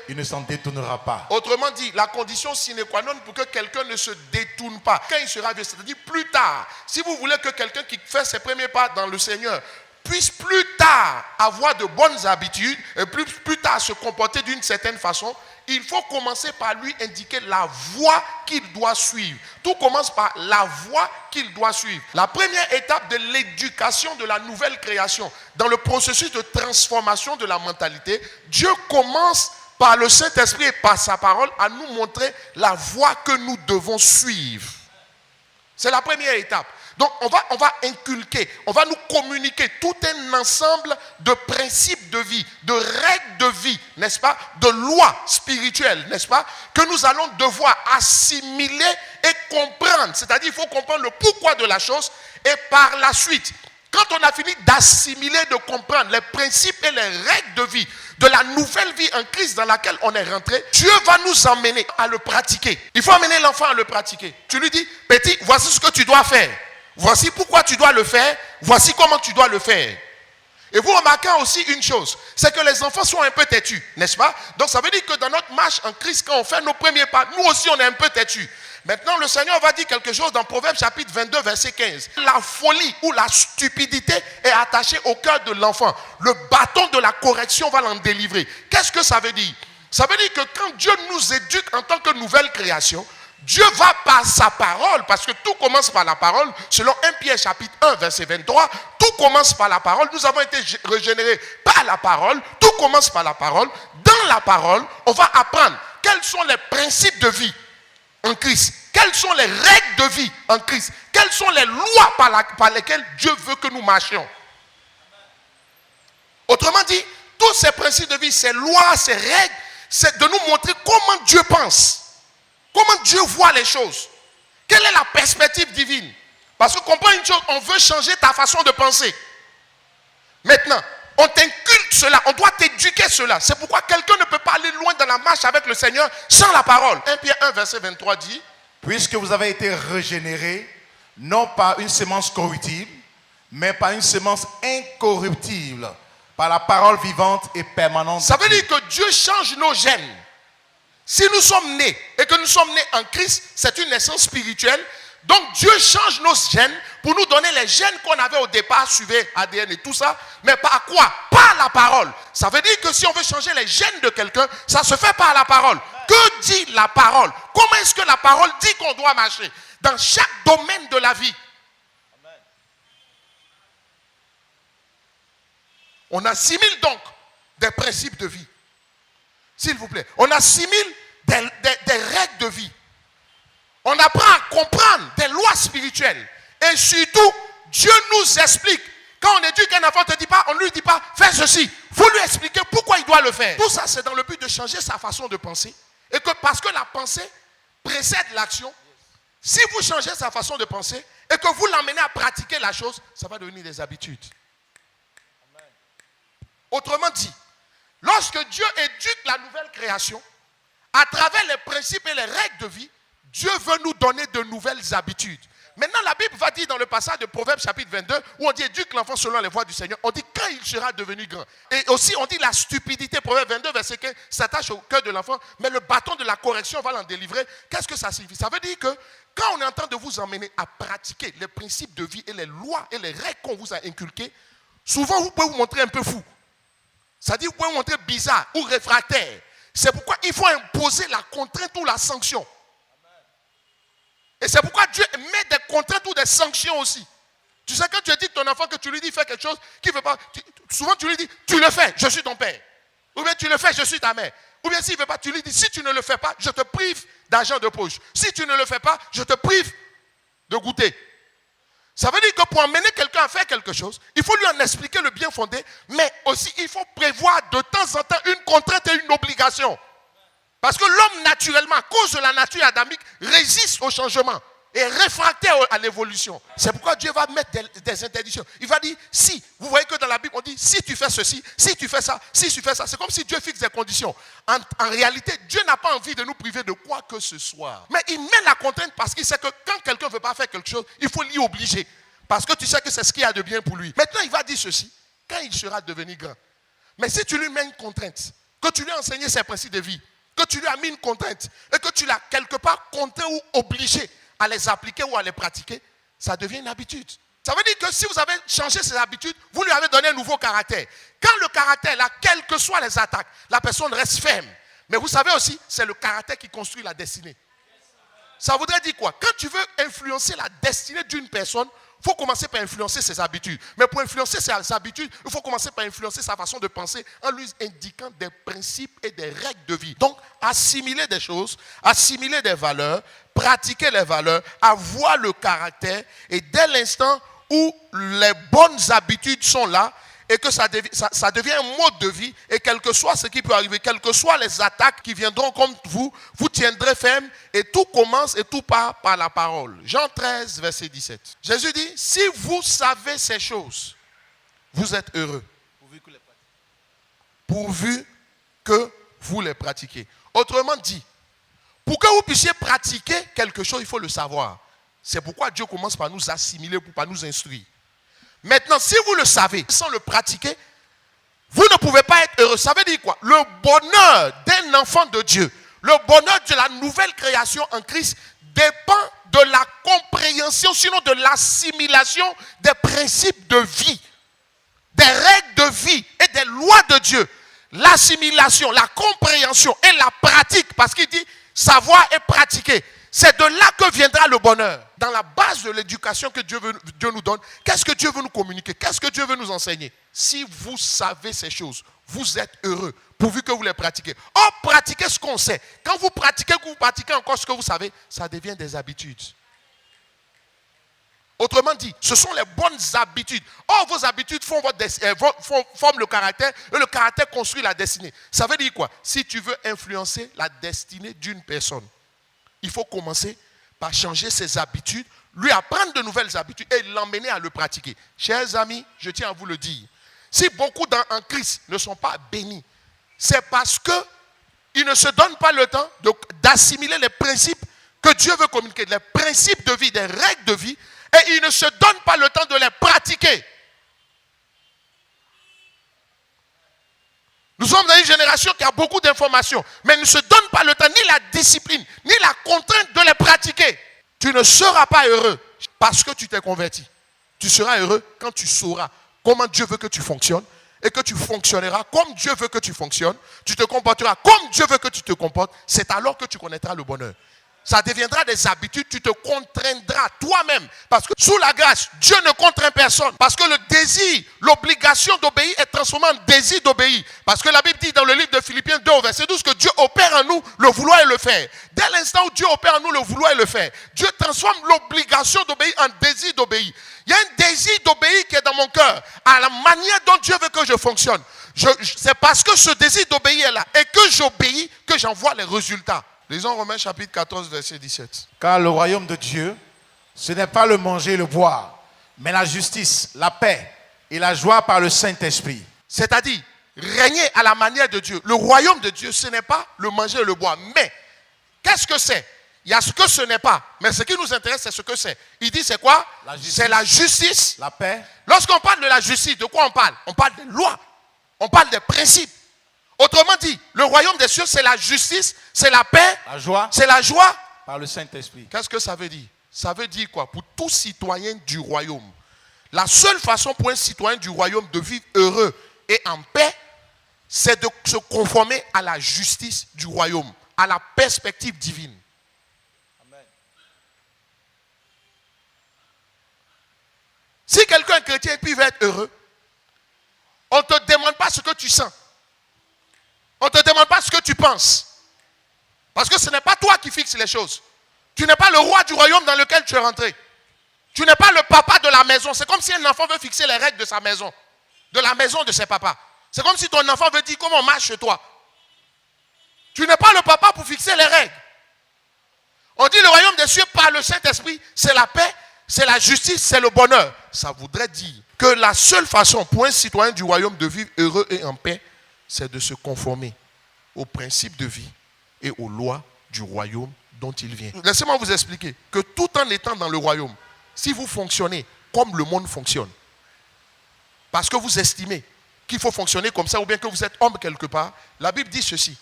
Il ne s'en détournera pas. Autrement dit, la condition sine qua non pour que quelqu'un ne se détourne pas. Quand il sera vieux, c'est-à-dire plus tard. Si vous voulez que quelqu'un qui fait ses premiers pas dans le Seigneur puisse plus tard avoir de bonnes habitudes et plus tard se comporter d'une certaine façon, il faut commencer par lui indiquer la voie qu'il doit suivre. Tout commence par la voie qu'il doit suivre. La première étape de l'éducation de la nouvelle création, dans le processus de transformation de la mentalité, Dieu commence par le Saint-Esprit et par sa parole à nous montrer la voie que nous devons suivre. C'est la première étape. Donc on va inculquer, on va nous communiquer tout un ensemble de principes de vie, de règles de vie, n'est-ce pas, de lois spirituelles, n'est-ce pas, que nous allons devoir assimiler et comprendre. C'est-à-dire il faut comprendre le pourquoi de la chose et par la suite, quand on a fini d'assimiler, de comprendre les principes et les règles de vie, de la nouvelle vie en Christ dans laquelle on est rentré, Dieu va nous emmener à le pratiquer. Il faut amener l'enfant à le pratiquer. Tu lui dis, petit, voici ce que tu dois faire. Voici pourquoi tu dois le faire. Voici comment tu dois le faire. Et vous remarquez aussi une chose, c'est que les enfants sont un peu têtus, n'est-ce pas? Donc ça veut dire que dans notre marche en Christ, quand on fait nos premiers pas, nous aussi on est un peu têtus. Maintenant le Seigneur va dire quelque chose dans Proverbe chapitre 22 verset 15. La folie ou la stupidité est attachée au cœur de l'enfant. Le bâton de la correction va l'en délivrer. Qu'est-ce que ça veut dire? Ça veut dire que quand Dieu nous éduque en tant que nouvelle création, Dieu va par sa parole, parce que tout commence par la parole, selon 1 Pierre chapitre 1 verset 23, tout commence par la parole, nous avons été régénérés par la parole, tout commence par la parole. Dans la parole, on va apprendre quels sont les principes de vie en Christ, quelles sont les règles de vie en Christ, quelles sont les lois par lesquelles Dieu veut que nous marchions. Autrement dit, tous ces principes de vie, ces lois, ces règles, c'est de nous montrer comment Dieu pense. Comment Dieu voit les choses. Quelle est la perspective divine? Parce que comprends une chose, on veut changer ta façon de penser. Maintenant, on t'inculque cela, on doit t'éduquer cela. C'est pourquoi quelqu'un ne peut pas aller loin dans la marche avec le Seigneur sans la parole. 1 Pierre 1 verset 23 dit, puisque vous avez été régénérés, non par une semence corruptible, mais par une semence incorruptible, par la parole vivante et permanente. Ça veut dire que Dieu change nos gènes. Si nous sommes nés et que nous sommes nés en Christ, c'est une naissance spirituelle. Donc Dieu change nos gènes pour nous donner les gènes qu'on avait au départ, suivez ADN et tout ça. Mais par quoi? Par la parole. Ça veut dire que si on veut changer les gènes de quelqu'un, ça se fait par la parole. Que dit la parole? Comment est-ce que la parole dit qu'on doit marcher? Dans chaque domaine de la vie. On assimile donc des principes de vie. S'il vous plaît. On assimile des règles de vie. On apprend à comprendre des lois spirituelles. Et surtout, Dieu nous explique. Quand on éduque un enfant, on ne lui dit pas, fais ceci. Il faut lui expliquer pourquoi il doit le faire. Tout ça, c'est dans le but de changer sa façon de penser. Et que parce que la pensée précède l'action, si vous changez sa façon de penser et que vous l'emmenez à pratiquer la chose, ça va devenir des habitudes. Autrement dit, lorsque Dieu éduque la nouvelle création, à travers les principes et les règles de vie, Dieu veut nous donner de nouvelles habitudes. Maintenant, la Bible va dire dans le passage de Proverbes chapitre 22, où on dit éduque l'enfant selon les voies du Seigneur, on dit quand il sera devenu grand. Et aussi, on dit la stupidité, Proverbes 22, verset 15, s'attache au cœur de l'enfant, mais le bâton de la correction va l'en délivrer. Qu'est-ce que ça signifie? Ça veut dire que quand on est en train de vous emmener à pratiquer les principes de vie et les lois et les règles qu'on vous a inculquées, souvent vous pouvez vous montrer un peu fou. C'est-à-dire vous pouvez vous montrer bizarre ou réfractaire. C'est pourquoi il faut imposer la contrainte ou la sanction. Et c'est pourquoi Dieu met des contraintes ou des sanctions aussi. Tu sais, quand tu dis à ton enfant que tu lui dis fais quelque chose qu'il ne veut pas, souvent tu lui dis tu le fais, je suis ton père. Ou bien tu le fais, je suis ta mère. Ou bien s'il ne veut pas, tu lui dis si tu ne le fais pas, je te prive d'argent de poche. Si tu ne le fais pas, je te prive de goûter. Ça veut dire que pour emmener quelqu'un à faire quelque chose, il faut lui en expliquer le bien fondé, mais aussi il faut prévoir de temps en temps une contrainte et une obligation. Parce que l'homme, naturellement, à cause de la nature adamique, résiste au changement et est réfractaire à l'évolution. C'est pourquoi Dieu va mettre des interdictions. Il va dire, si, vous voyez que dans la Bible, on dit, si tu fais ceci, si tu fais ça, si tu fais ça. C'est comme si Dieu fixe des conditions. En réalité, Dieu n'a pas envie de nous priver de quoi que ce soit. Mais il met la contrainte parce qu'il sait que quand quelqu'un ne veut pas faire quelque chose, il faut l'y obliger. Parce que tu sais que c'est ce qu'il y a de bien pour lui. Maintenant, il va dire ceci, quand il sera devenu grand. Mais si tu lui mets une contrainte, que tu lui as enseigné ses principes de vie, que tu lui as mis une contrainte et que tu l'as quelque part contraint ou obligé à les appliquer ou à les pratiquer, ça devient une habitude. Ça veut dire que si vous avez changé ses habitudes, vous lui avez donné un nouveau caractère. Quand le caractère, là, quelles que soient les attaques, la personne reste ferme. Mais vous savez aussi, c'est le caractère qui construit la destinée. Ça voudrait dire quoi? Quand tu veux influencer la destinée d'une personne, il faut commencer par influencer ses habitudes. Mais pour influencer ses habitudes, il faut commencer par influencer sa façon de penser en lui indiquant des principes et des règles de vie. Donc, assimiler des choses, assimiler des valeurs, pratiquer les valeurs, avoir le caractère. Et dès l'instant où les bonnes habitudes sont là, et que ça devient un mode de vie, et quel que soit ce qui peut arriver, quelles que soient les attaques qui viendront contre vous, vous tiendrez ferme, et tout commence et tout part par la parole. Jean 13, verset 17. Jésus dit, si vous savez ces choses, vous êtes heureux. Pourvu que vous les pratiquez. Autrement dit, pour que vous puissiez pratiquer quelque chose, il faut le savoir. C'est pourquoi Dieu commence par nous assimiler, par nous instruire. Maintenant, si vous le savez, sans le pratiquer, vous ne pouvez pas être heureux. Ça veut dire quoi? Le bonheur d'un enfant de Dieu, le bonheur de la nouvelle création en Christ dépend de la compréhension, sinon de l'assimilation des principes de vie, des règles de vie et des lois de Dieu. L'assimilation, la compréhension et la pratique, parce qu'il dit savoir et pratiquer. C'est de là que viendra le bonheur. Dans la base de l'éducation que Dieu nous donne, qu'est-ce que Dieu veut nous communiquer? Qu'est-ce que Dieu veut nous enseigner? Si vous savez ces choses, vous êtes heureux, pourvu que vous les pratiquez. Or, pratiquez ce qu'on sait. Quand vous pratiquez encore ce que vous savez, ça devient des habitudes. Autrement dit, ce sont les bonnes habitudes. Or, vos habitudes forment le caractère, et le caractère construit la destinée. Ça veut dire quoi? Si tu veux influencer la destinée d'une personne, il faut commencer par changer ses habitudes, lui apprendre de nouvelles habitudes et l'emmener à le pratiquer. Chers amis, je tiens à vous le dire. Si beaucoup en Christ ne sont pas bénis, c'est parce qu'ils ne se donnent pas le temps d'assimiler les principes que Dieu veut communiquer, les principes de vie, des règles de vie, et ils ne se donnent pas le temps de les pratiquer. Nous sommes dans une génération qui a beaucoup d'informations, mais ne se donne pas le temps, ni la discipline, ni la contrainte de les pratiquer. Tu ne seras pas heureux parce que tu t'es converti. Tu seras heureux quand tu sauras comment Dieu veut que tu fonctionnes et que tu fonctionneras comme Dieu veut que tu fonctionnes. Tu te comporteras comme Dieu veut que tu te comportes. C'est alors que tu connaîtras le bonheur. Ça deviendra des habitudes, tu te contraindras toi-même. Parce que sous la grâce, Dieu ne contraint personne. Parce que le désir, l'obligation d'obéir est transformée en désir d'obéir. Parce que la Bible dit dans le livre de Philippiens 2 au verset 12 que Dieu opère en nous le vouloir et le faire. Dès l'instant où Dieu opère en nous le vouloir et le faire, Dieu transforme l'obligation d'obéir en désir d'obéir. Il y a un désir d'obéir qui est dans mon cœur, à la manière dont Dieu veut que je fonctionne. C'est parce que ce désir d'obéir est là et que j'obéis que j'en vois les résultats. Lisons Romains chapitre 14, verset 17. Car le royaume de Dieu, ce n'est pas le manger et le boire, mais la justice, la paix et la joie par le Saint-Esprit. C'est-à-dire, régner à la manière de Dieu. Le royaume de Dieu, ce n'est pas le manger et le boire. Mais, qu'est-ce que c'est? Il y a ce que ce n'est pas. Mais ce qui nous intéresse, c'est ce que c'est. Il dit, c'est quoi? C'est la justice. La paix. Lorsqu'on parle de la justice, de quoi on parle? On parle des lois. On parle des principes. Autrement dit, le royaume des cieux, c'est la justice, c'est la paix, la joie, c'est la joie par le Saint-Esprit. Qu'est-ce que ça veut dire? Ça veut dire quoi? Pour tout citoyen du royaume, la seule façon pour un citoyen du royaume de vivre heureux et en paix, c'est de se conformer à la justice du royaume, à la perspective divine. Amen. Si quelqu'un est chrétien et puis veut être heureux, on ne te demande pas ce que tu sens. On ne te demande pas ce que tu penses. Parce que ce n'est pas toi qui fixes les choses. Tu n'es pas le roi du royaume dans lequel tu es rentré. Tu n'es pas le papa de la maison. C'est comme si un enfant veut fixer les règles de sa maison. De la maison de ses papas. C'est comme si ton enfant veut dire comment on marche chez toi. Tu n'es pas le papa pour fixer les règles. On dit le royaume des cieux par le Saint-Esprit, c'est la paix, c'est la justice, c'est le bonheur. Ça voudrait dire que la seule façon pour un citoyen du royaume de vivre heureux et en paix, c'est de se conformer aux principes de vie et aux lois du royaume dont il vient. Laissez-moi vous expliquer que tout en étant dans le royaume, si vous fonctionnez comme le monde fonctionne, parce que vous estimez qu'il faut fonctionner comme ça ou bien que vous êtes homme quelque part, la Bible dit ceci.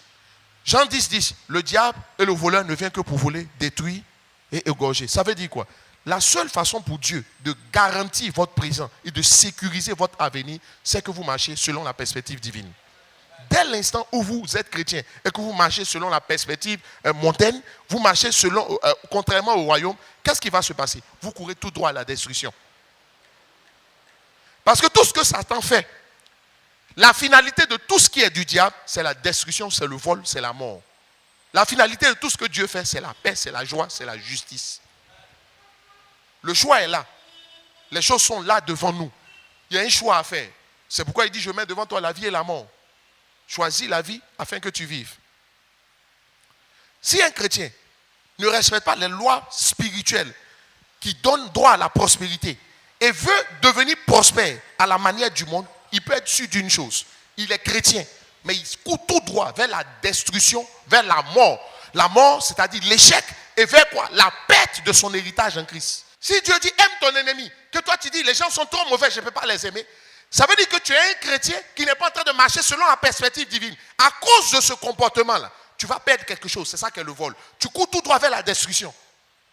Jean 10, 10, le diable et le voleur ne viennent que pour voler, détruire et égorger. Ça veut dire quoi? La seule façon pour Dieu de garantir votre présent et de sécuriser votre avenir, c'est que vous marchez selon la perspective divine. Dès l'instant où vous êtes chrétien et que vous marchez selon la perspective mondaine, vous marchez contrairement au royaume, qu'est-ce qui va se passer? Vous courez tout droit à la destruction. Parce que tout ce que Satan fait, la finalité de tout ce qui est du diable, c'est la destruction, c'est le vol, c'est la mort. La finalité de tout ce que Dieu fait, c'est la paix, c'est la joie, c'est la justice. Le choix est là. Les choses sont là devant nous. Il y a un choix à faire. C'est pourquoi il dit, je mets devant toi la vie et la mort. Choisis la vie afin que tu vives. Si un chrétien ne respecte pas les lois spirituelles qui donnent droit à la prospérité et veut devenir prospère à la manière du monde, il peut être sûr d'une chose. Il est chrétien, mais il court tout droit vers la destruction, vers la mort. La mort, c'est-à-dire l'échec, et vers quoi? La perte de son héritage en Christ. Si Dieu dit aime ton ennemi, que toi tu dis les gens sont trop mauvais, je ne peux pas les aimer, ça veut dire que tu es un chrétien qui n'est pas en train de marcher selon la perspective divine. À cause de ce comportement-là, tu vas perdre quelque chose. C'est ça qu'est le vol. Tu cours tout droit vers la destruction.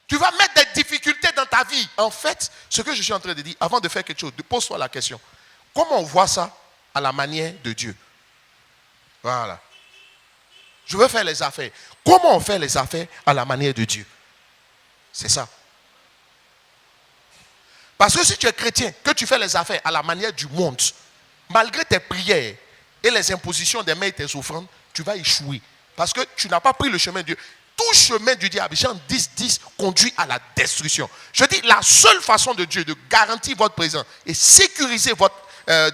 Tu vas mettre des difficultés dans ta vie. En fait, ce que je suis en train de dire, avant de faire quelque chose, pose-toi la question. Comment on voit ça à la manière de Dieu? Voilà. Je veux faire les affaires. Comment on fait les affaires à la manière de Dieu? C'est ça. Parce que si tu es chrétien, que tu fais les affaires à la manière du monde, malgré tes prières et les impositions des mains et tes offrandes, tu vas échouer. Parce que tu n'as pas pris le chemin de Dieu. Tout chemin du diable, Jean 10, 10, conduit à la destruction. Je dis, la seule façon de Dieu de garantir votre présence et sécuriser votre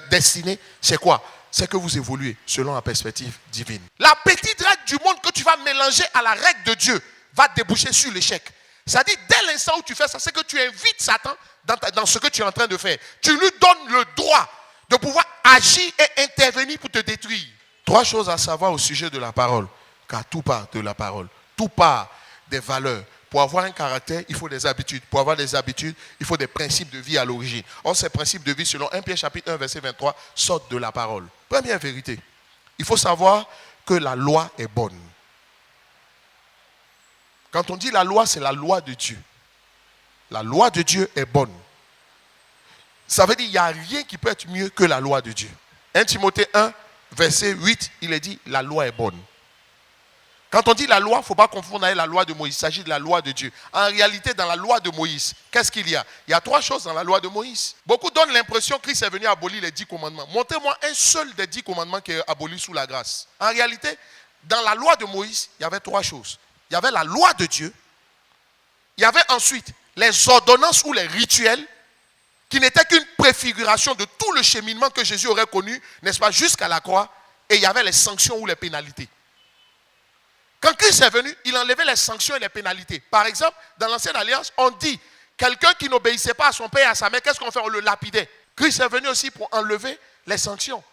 destinée, c'est quoi? C'est que vous évoluez selon la perspective divine. La petite règle du monde que tu vas mélanger à la règle de Dieu va déboucher sur l'échec. C'est-à-dire, dès l'instant où tu fais ça, c'est que tu invites Satan dans ce que tu es en train de faire. Tu lui donnes le droit de pouvoir agir et intervenir pour te détruire. 3 choses à savoir au sujet de la parole. Car tout part de la parole. Tout part des valeurs. Pour avoir un caractère, il faut des habitudes. Pour avoir des habitudes, il faut des principes de vie à l'origine. Or, ces principes de vie, selon 1 Pierre chapitre 1, verset 23, sortent de la parole. Première vérité. Il faut savoir que la loi est bonne. Quand on dit la loi, c'est la loi de Dieu. La loi de Dieu est bonne. Ça veut dire qu'il n'y a rien qui peut être mieux que la loi de Dieu. 1 Timothée 1, verset 8, il est dit, la loi est bonne. Quand on dit la loi, il ne faut pas confondre avec la loi de Moïse. Il s'agit de la loi de Dieu. En réalité, dans la loi de Moïse, qu'est-ce qu'il y a? Il y a 3 choses dans la loi de Moïse. Beaucoup donnent l'impression que Christ est venu abolir les 10 commandements. Montrez-moi un seul des 10 commandements qui est aboli sous la grâce. En réalité, dans la loi de Moïse, il y avait 3 choses. Il y avait la loi de Dieu. Il y avait ensuite les ordonnances ou les rituels qui n'étaient qu'une préfiguration de tout le cheminement que Jésus aurait connu, n'est-ce pas, jusqu'à la croix. Et il y avait les sanctions ou les pénalités. Quand Christ est venu, il enlevait les sanctions et les pénalités. Par exemple, dans l'Ancienne Alliance, on dit, quelqu'un qui n'obéissait pas à son père et à sa mère, qu'est-ce qu'on fait? On le lapidait. Christ est venu aussi pour enlever les sanctions.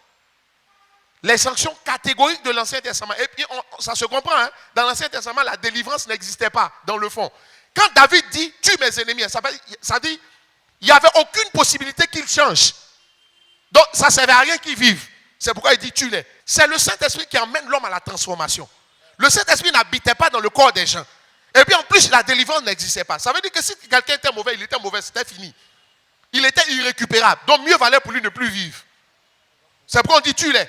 Les sanctions catégoriques de l'Ancien Testament. Et puis, ça se comprend, hein? Dans l'Ancien Testament, la délivrance n'existait pas, dans le fond. Quand David dit, tue mes ennemis, ça dit, il n'y avait aucune possibilité qu'il change. Donc, ça ne servait à rien qu'il vive. C'est pourquoi il dit, tue-les. C'est le Saint-Esprit qui emmène l'homme à la transformation. Le Saint-Esprit n'habitait pas dans le corps des gens. Et puis en plus, la délivrance n'existait pas. Ça veut dire que si quelqu'un était mauvais, il était mauvais, c'était fini. Il était irrécupérable. Donc mieux valait pour lui ne plus vivre. C'est pourquoi on dit tue-les.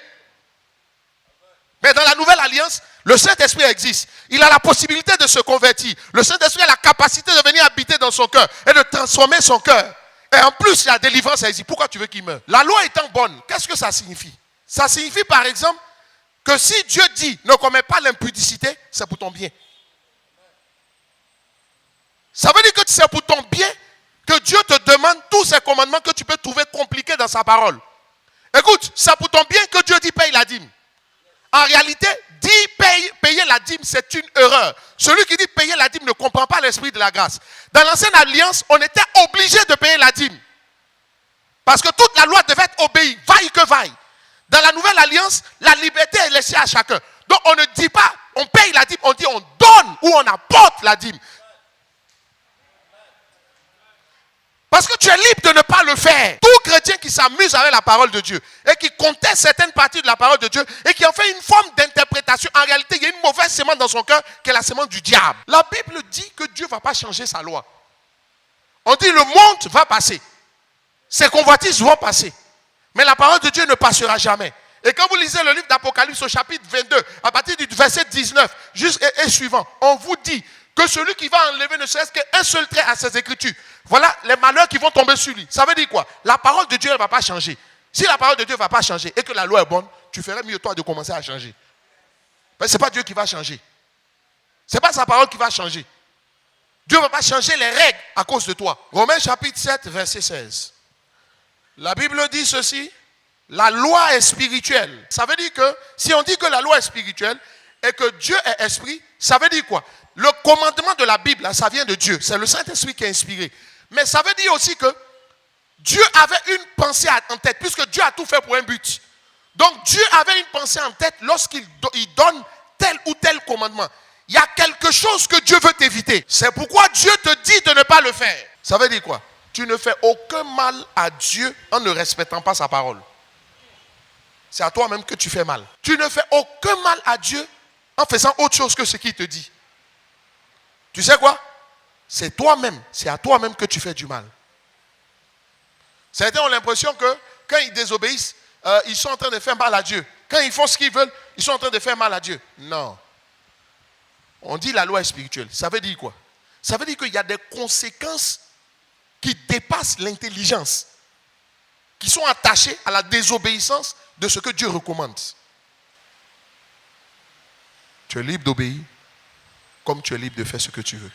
Mais dans la nouvelle alliance, le Saint-Esprit existe. Il a la possibilité de se convertir. Le Saint-Esprit a la capacité de venir habiter dans son cœur et de transformer son cœur. Et en plus, la délivrance existe. Pourquoi tu veux qu'il meure? La loi étant bonne, qu'est-ce que ça signifie? Ça signifie par exemple que si Dieu dit ne commets pas l'impudicité, c'est pour ton bien. Ça veut dire que c'est pour ton bien que Dieu te demande tous ces commandements que tu peux trouver compliqués dans sa parole. Écoute, c'est pour ton bien que Dieu dit paye la dîme. En réalité, payer la dîme, c'est une erreur. Celui qui dit payer la dîme ne comprend pas l'esprit de la grâce. Dans l'ancienne alliance, on était obligé de payer la dîme. Parce que toute la loi devait être obéie, vaille que vaille. Dans la nouvelle alliance, la liberté est laissée à chacun. Donc on ne dit pas, on paye la dîme, on dit on donne ou on apporte la dîme. Parce que tu es libre de ne pas le faire. Tout chrétien qui s'amuse avec la parole de Dieu et qui conteste certaines parties de la parole de Dieu et qui en fait une forme d'interprétation, en réalité, il y a une mauvaise sémence dans son cœur qui est la sémence du diable. La Bible dit que Dieu ne va pas changer sa loi. On dit le monde va passer. Ses convoitises vont passer. Mais la parole de Dieu ne passera jamais. Et quand vous lisez le livre d'Apocalypse au chapitre 22, à partir du verset 19 et suivant, on vous dit que celui qui va enlever ne serait-ce qu'un seul trait à ses écritures, voilà les malheurs qui vont tomber sur lui. Ça veut dire quoi? La parole de Dieu ne va pas changer. Si la parole de Dieu ne va pas changer et que la loi est bonne, tu ferais mieux toi de commencer à changer. Mais ce n'est pas Dieu qui va changer. Ce n'est pas sa parole qui va changer. Dieu ne va pas changer les règles à cause de toi. Romains chapitre 7, verset 16. La Bible dit ceci, la loi est spirituelle. Ça veut dire que si on dit que la loi est spirituelle et que Dieu est esprit, ça veut dire quoi? Le commandement de la Bible, ça vient de Dieu. C'est le Saint-Esprit qui a inspiré. Mais ça veut dire aussi que Dieu avait une pensée en tête, puisque Dieu a tout fait pour un but. Donc Dieu avait une pensée en tête lorsqu'il donne tel ou tel commandement. Il y a quelque chose que Dieu veut t'éviter. C'est pourquoi Dieu te dit de ne pas le faire. Ça veut dire quoi? Tu ne fais aucun mal à Dieu en ne respectant pas sa parole. C'est à toi-même que tu fais mal. Tu ne fais aucun mal à Dieu en faisant autre chose que ce qu'il te dit. Tu sais quoi? C'est toi-même, c'est à toi-même que tu fais du mal. Certains ont l'impression que quand ils désobéissent, ils sont en train de faire mal à Dieu. Quand ils font ce qu'ils veulent, ils sont en train de faire mal à Dieu. Non. On dit la loi est spirituelle. Ça veut dire quoi? Ça veut dire qu'il y a des conséquences qui dépassent l'intelligence, qui sont attachées à la désobéissance de ce que Dieu recommande. Tu es libre d'obéir comme tu es libre de faire ce que tu veux.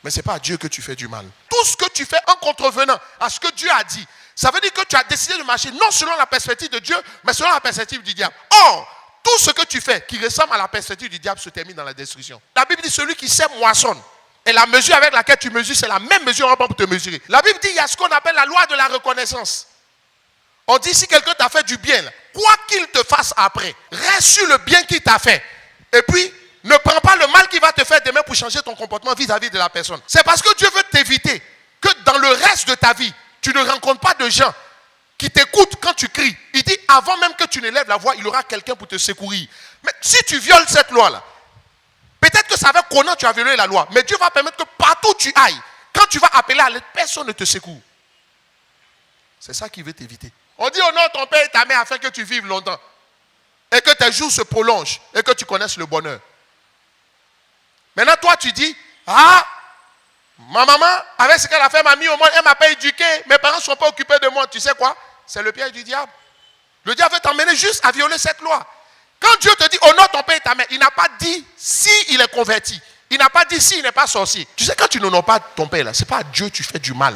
Mais ce n'est pas à Dieu que tu fais du mal. Tout ce que tu fais en contrevenant à ce que Dieu a dit, ça veut dire que tu as décidé de marcher non selon la perspective de Dieu, mais selon la perspective du diable. Or, tout ce que tu fais qui ressemble à la perspective du diable se termine dans la destruction. La Bible dit celui qui sème moissonne. Et la mesure avec laquelle tu mesures, c'est la même mesure en pour te mesurer. La Bible dit qu'il y a ce qu'on appelle la loi de la reconnaissance. On dit si quelqu'un t'a fait du bien, quoi qu'il te fasse après, reste sur le bien qu'il t'a fait. Et puis, ne prends pas le mal qu'il va te faire demain pour changer ton comportement vis-à-vis de la personne. C'est parce que Dieu veut t'éviter que dans le reste de ta vie, tu ne rencontres pas de gens qui t'écoutent quand tu cries. Il dit, avant même que tu ne lèves la voix, il y aura quelqu'un pour te secourir. Mais si tu violes cette loi-là, peut-être que ça va connaître tu as violé la loi, mais Dieu va permettre que partout où tu ailles, quand tu vas appeler à l'aide, personne ne te secoue. C'est ça qu'il veut t'éviter. On dit honore ton père et ta mère afin que tu vives longtemps. et que tes jours se prolongent et que tu connaisses le bonheur. Maintenant, toi, tu dis, ah, ma maman, avec ce qu'elle a fait, m'a mis au monde, elle ne m'a pas éduqué, mes parents ne sont pas occupés de moi. Tu sais quoi? C'est le piège du diable. Le diable veut t'emmener juste à violer cette loi. Quand Dieu te dit, honore ton père et ta mère, il n'a pas dit si il est converti. Il n'a pas dit si il n'est pas sorcier. Tu sais, quand tu n'honores pas ton père, ce n'est pas à Dieu que tu fais du mal.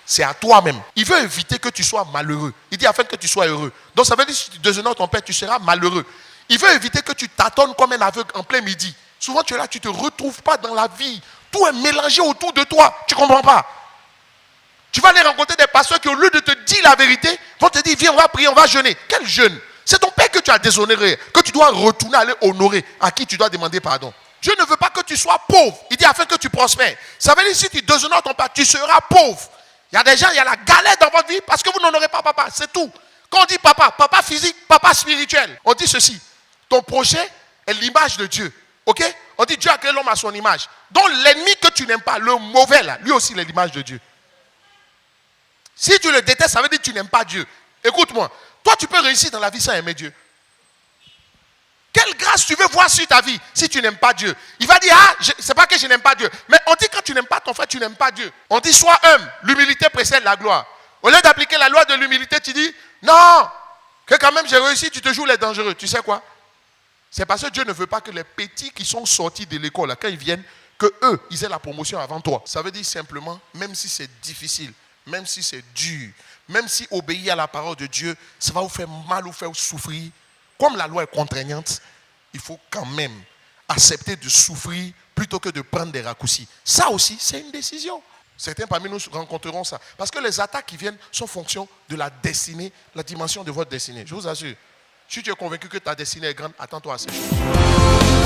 C'est à toi-même. Il veut éviter que tu sois malheureux. Il dit afin que tu sois heureux. Donc ça veut dire que si tu déshonores ton père, tu seras malheureux. Il veut éviter que tu tâtonnes comme un aveugle en plein midi. Souvent tu es là, tu ne te retrouves pas dans la vie. Tout est mélangé autour de toi. Tu ne comprends pas. Tu vas aller rencontrer des pasteurs qui, au lieu de te dire la vérité, vont te dire, viens, on va prier, on va jeûner. Quel jeûne? C'est ton père que tu as déshonoré, que tu dois retourner aller honorer, à qui tu dois demander pardon. Dieu ne veut pas que tu sois pauvre. Il dit afin que tu prospères. Ça veut dire si tu déshonores ton père, tu seras pauvre. Il y a des gens, il y a la galère dans votre vie parce que vous n'honorez pas papa. C'est tout. Quand on dit papa, papa physique, papa spirituel, on dit ceci. Ton projet est l'image de Dieu. Ok? On dit Dieu a créé l'homme à son image. Donc l'ennemi que tu n'aimes pas, le mauvais là, lui aussi il est l'image de Dieu. Si tu le détestes, ça veut dire que tu n'aimes pas Dieu. Écoute-moi, toi tu peux réussir dans la vie sans aimer Dieu. Quelle grâce tu veux voir sur ta vie si tu n'aimes pas Dieu? Il va dire, ah, c'est pas que je n'aime pas Dieu. Mais on dit quand tu n'aimes pas ton frère, tu n'aimes pas Dieu. On dit, sois humble, l'humilité précède la gloire. Au lieu d'appliquer la loi de l'humilité, tu dis, non, que quand même j'ai réussi, tu te joues les dangereux. Tu sais quoi? C'est parce que Dieu ne veut pas que les petits qui sont sortis de l'école, quand ils viennent, que eux, ils aient la promotion avant toi. Ça veut dire simplement, même si c'est difficile, même si c'est dur, même si obéir à la parole de Dieu, ça va vous faire mal ou faire souffrir. Comme la loi est contraignante, il faut quand même accepter de souffrir plutôt que de prendre des raccourcis. Ça aussi, c'est une décision. Certains parmi nous rencontreront ça. Parce que les attaques qui viennent sont fonction de la destinée, la dimension de votre destinée. Je vous assure. Si tu es convaincu que ta destinée est grande, attends-toi à ces choses.